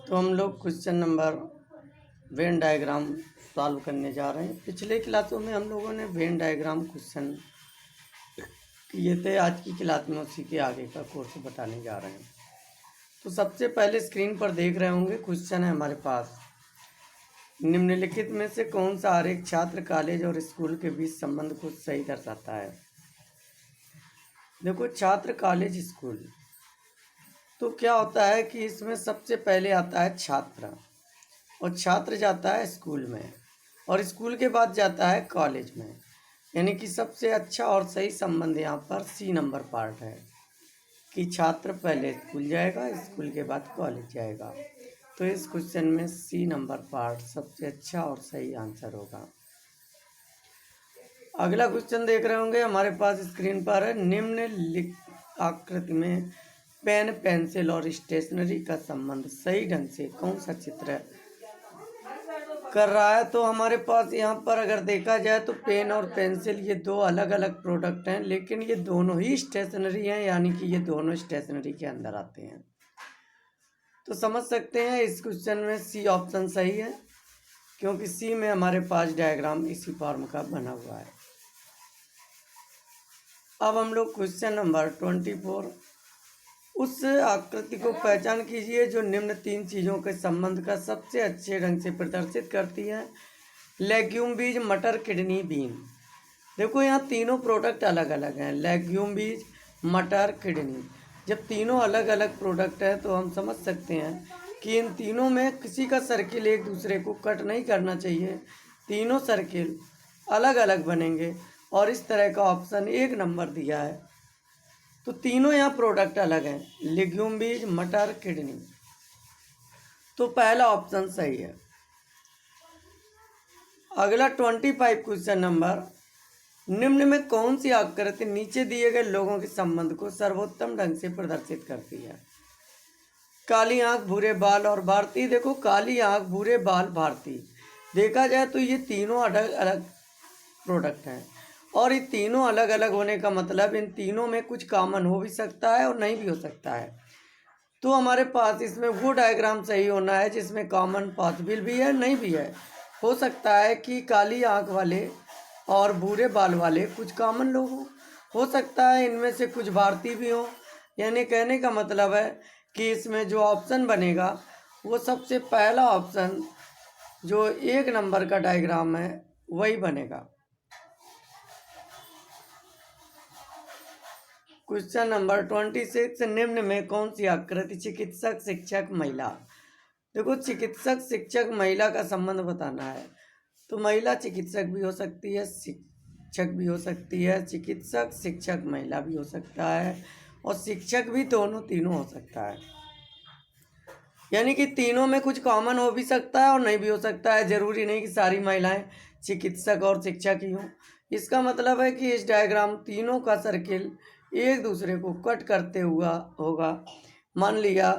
तो हम लोग question number Venn diagram solve करने जा रहे हैं। पिछले क्लासों में हम लोगों ने वेन डायग्राम क्वेश्चन किए थे। आज की क्लास में उसी के आगे का कोर्स बताने जा रहे हैं। तो सबसे पहले स्क्रीन पर देख रहे होंगे, क्वेश्चन है हमारे पास, निम्नलिखित में से कौन सा आरेख छात्र, कॉलेज और स्कूल के बीच संबंध को सही दर्शाता है। देखो, छात्र, कॉलेज, स्कूल, तो क्या होता है कि इसमें सबसे पहले आता है छात्र, और छात्र जाता है स्कूल में, और स्कूल के बाद जाता है कॉलेज में। यानी कि सबसे अच्छा और सही संबंध यहाँ पर सी नंबर पार्ट है कि छात्र पहले स्कूल जाएगा, स्कूल के बाद कॉलेज जाएगा। तो इस क्वेश्चन में सी नंबर पार्ट सबसे अच्छा और सही आंसर होगा। अगला क्वेश्चन देख रहे होंगे, हमारे पास स्क्रीन पर है, निम्न आकृति में पेन, पेंसिल और स्टेशनरी का संबंध सही ढंग से कौन सा चित्र कर रहा है। तो हमारे पास यहाँ पर अगर देखा जाए तो पेन और पेंसिल ये दो अलग अलग प्रोडक्ट हैं, लेकिन ये दोनों ही स्टेशनरी हैं, यानी कि ये दोनों स्टेशनरी के अंदर आते हैं। तो समझ सकते हैं इस क्वेश्चन में सी ऑप्शन सही है, क्योंकि सी में हमारे पास डायग्राम इसी फॉर्म का बना हुआ है। अब हम लोग क्वेश्चन नंबर 24, उस आकृति को पहचान कीजिए जो निम्न तीन चीज़ों के संबंध का सबसे अच्छे ढंग से प्रदर्शित करती है। लेग्यूम बीज, मटर, किडनी, बीन। देखो, यहाँ तीनों प्रोडक्ट अलग अलग हैं, लेग्यूम बीज, मटर, किडनी। जब तीनों अलग अलग प्रोडक्ट है तो हम समझ सकते हैं कि इन तीनों में किसी का सर्किल एक दूसरे को कट नहीं करना चाहिए, तीनों सर्किल अलग अलग बनेंगे, और इस तरह का ऑप्शन 1 नंबर दिया है। तो तीनों यहाँ प्रोडक्ट अलग हैं, लेग्यूम बीज, मटर, किडनी। तो पहला ऑप्शन सही है। अगला 25 क्वेश्चन नंबर, निम्न में कौन सी आकृति नीचे दिए गए लोगों के संबंध को सर्वोत्तम ढंग से प्रदर्शित करती है। काली आंख, भूरे बाल और भारती। देखो, काली आंख, भूरे बाल, भारती, देखा जाए तो ये तीनों अलग अलग प्रोडक्ट हैं, और ये तीनों अलग अलग होने का मतलब इन तीनों में कुछ कॉमन हो भी सकता है और नहीं भी हो सकता है। तो हमारे पास इसमें वो डायग्राम सही होना है जिसमें कॉमन पॉसिबल भी है, नहीं भी है। हो सकता है कि काली आंख वाले और भूरे बाल वाले कुछ कॉमन लोग हों, हो सकता है इनमें से कुछ भारतीय भी हों। यानी कहने का मतलब है कि इसमें जो ऑप्शन बनेगा वो सबसे पहला ऑप्शन जो 1 नंबर का डायग्राम है वही बनेगा। क्वेश्चन नंबर 26, निम्न में कौन सी आकृति चिकित्सक, शिक्षक, महिला। देखो, चिकित्सक, शिक्षक, महिला का संबंध बताना है। तो महिला चिकित्सक भी हो सकती है, शिक्षक भी हो सकती है, चिकित्सक, शिक्षक, महिला भी हो सकता है, और शिक्षक भी दोनों तीनों हो सकता है। यानी कि तीनों में कुछ कॉमन हो भी सकता है और नहीं भी हो सकता है। जरूरी नहीं कि सारी महिलाएं चिकित्सक और शिक्षक ही हों। इसका मतलब है कि इस डायग्राम तीनों का सर्किल एक दूसरे को कट करते हुआ होगा। मान लिया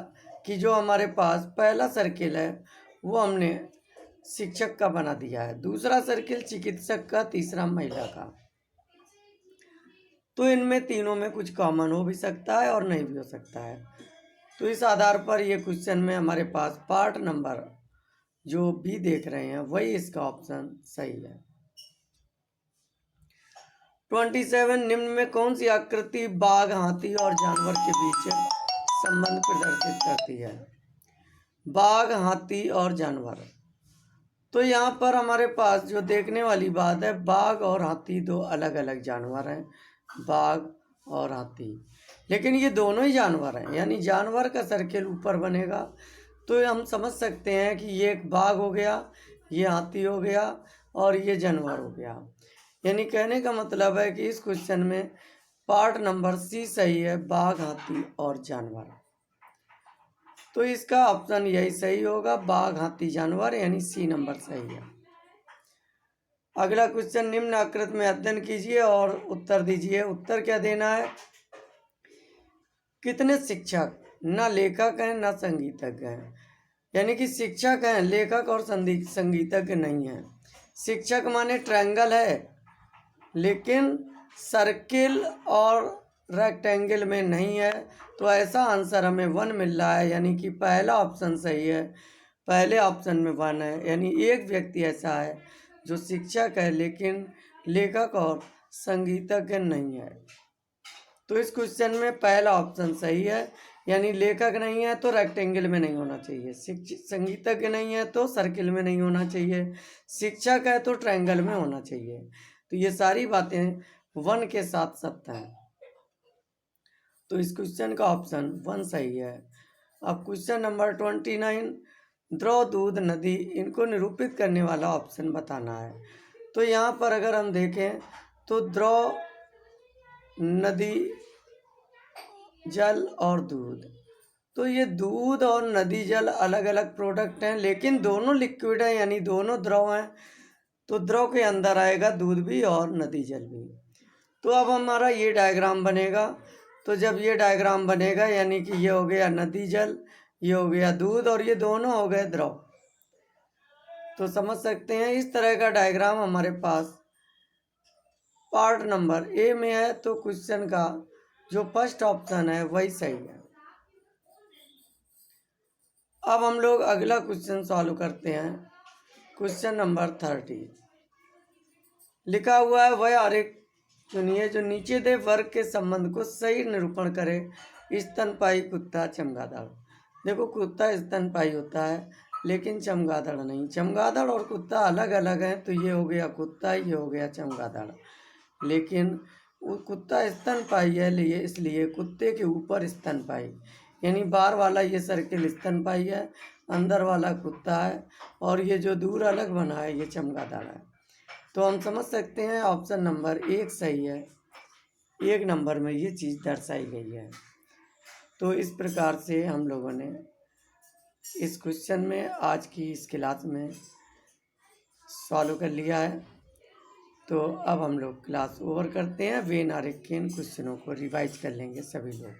कि जो हमारे पास पहला सर्किल है वो हमने शिक्षक का बना दिया है, दूसरा सर्किल चिकित्सक का, तीसरा महिला का। तो इनमें तीनों में कुछ कॉमन हो भी सकता है और नहीं भी हो सकता है। तो इस आधार पर ये क्वेश्चन में हमारे पास पार्ट नंबर जो भी देख रहे हैं वही इसका ऑप्शन सही है। 27, निम्न में कौन सी आकृति बाघ, हाथी और जानवर के बीच संबंध प्रदर्शित करती है। बाघ, हाथी और जानवर। तो यहाँ पर हमारे पास जो देखने वाली बात है, बाघ और हाथी दो अलग अलग जानवर हैं, बाघ और हाथी, लेकिन ये दोनों ही जानवर हैं, यानी जानवर का सर्किल ऊपर बनेगा। तो हम समझ सकते हैं कि ये एक बाघ हो गया, ये हाथी हो गया, और ये जानवर हो गया। यानी कहने का मतलब है कि इस क्वेश्चन में पार्ट नंबर सी सही है, बाघ, हाथी और जानवर। तो इसका ऑप्शन यही सही होगा, बाघ, हाथी, जानवर, यानी सी नंबर सही है। अगला क्वेश्चन, निम्न आकृति में अध्ययन कीजिए और उत्तर दीजिए। उत्तर क्या देना है। कितने शिक्षक न लेखक हैं न संगीतज्ञ हैं। यानी कि शिक्षक हैं, लेखक और संगीतज्ञ नहीं हैं। शिक्षक माने ट्रायंगल है, लेकिन सर्किल और रेक्टेंगल में नहीं है, तो ऐसा आंसर हमें 1 मिल रहा है, यानी कि पहला ऑप्शन सही है। पहले ऑप्शन में 1 है, यानी एक व्यक्ति ऐसा है जो शिक्षक है लेकिन लेखक और संगीतज्ञ नहीं है। तो इस क्वेश्चन में पहला ऑप्शन सही है, यानी लेखक नहीं है तो रेक्टेंगल में नहीं होना चाहिए, संगीतज्ञ नहीं है तो सर्किल में नहीं होना चाहिए, शिक्षक है तो ट्रायंगल में होना चाहिए। तो ये सारी बातें 1 के साथ सत्य हैं। तो इस क्वेश्चन का ऑप्शन 1 सही है। अब क्वेश्चन नंबर 29, द्रव, दूध, नदी, इनको निरूपित करने वाला ऑप्शन बताना है। तो यहाँ पर अगर हम देखें तो द्रव, नदी, जल और दूध, तो ये दूध और नदी जल अलग अलग प्रोडक्ट हैं, लेकिन दोनों लिक्विड हैं, यानी दोनों द्रव हैं। तो द्रव के अंदर आएगा दूध भी और नदी जल भी। तो अब हमारा ये डायग्राम बनेगा। तो जब ये डायग्राम बनेगा, यानी कि ये हो गया नदी जल, ये हो गया दूध और ये दोनों हो गए द्रव। तो समझ सकते हैं इस तरह का डायग्राम हमारे पास पार्ट नंबर ए में है। तो क्वेश्चन का जो फर्स्ट ऑप्शन है वही सही है। अब हम लोग अगला क्वेश्चन सॉल्व करते हैं। क्वेश्चन नंबर 30 लिखा हुआ है, वह आरेख चुनिए जो नीचे दे वर्ग के संबंध को सही निरूपण करे। स्तनपायी, कुत्ता, चमगादड़। देखो कुत्ता स्तनपायी होता है लेकिन चमगादड़ नहीं। चमगादड़ और कुत्ता अलग अलग हैं, तो ये हो गया कुत्ता, ये हो गया चमगादड़। लेकिन वो कुत्ता स्तनपायी है, इसलिए कुत्ते के ऊपर स्तनपायी, यानी बाहर वाला ये सर्किल स्तनपायी है, अंदर वाला कुत्ता है और ये जो दूर अलग बना है ये चमगादड़ है। तो हम समझ सकते हैं ऑप्शन नंबर 1 सही है। 1 नंबर में ये चीज़ दर्शाई गई है। तो इस प्रकार से हम लोगों ने इस क्वेश्चन में आज की इस क्लास में सॉल्व कर लिया है। तो अब हम लोग क्लास ओवर करते हैं। वेन आरेख के इन क्वेश्चनों को रिवाइज कर लेंगे सभी लोग।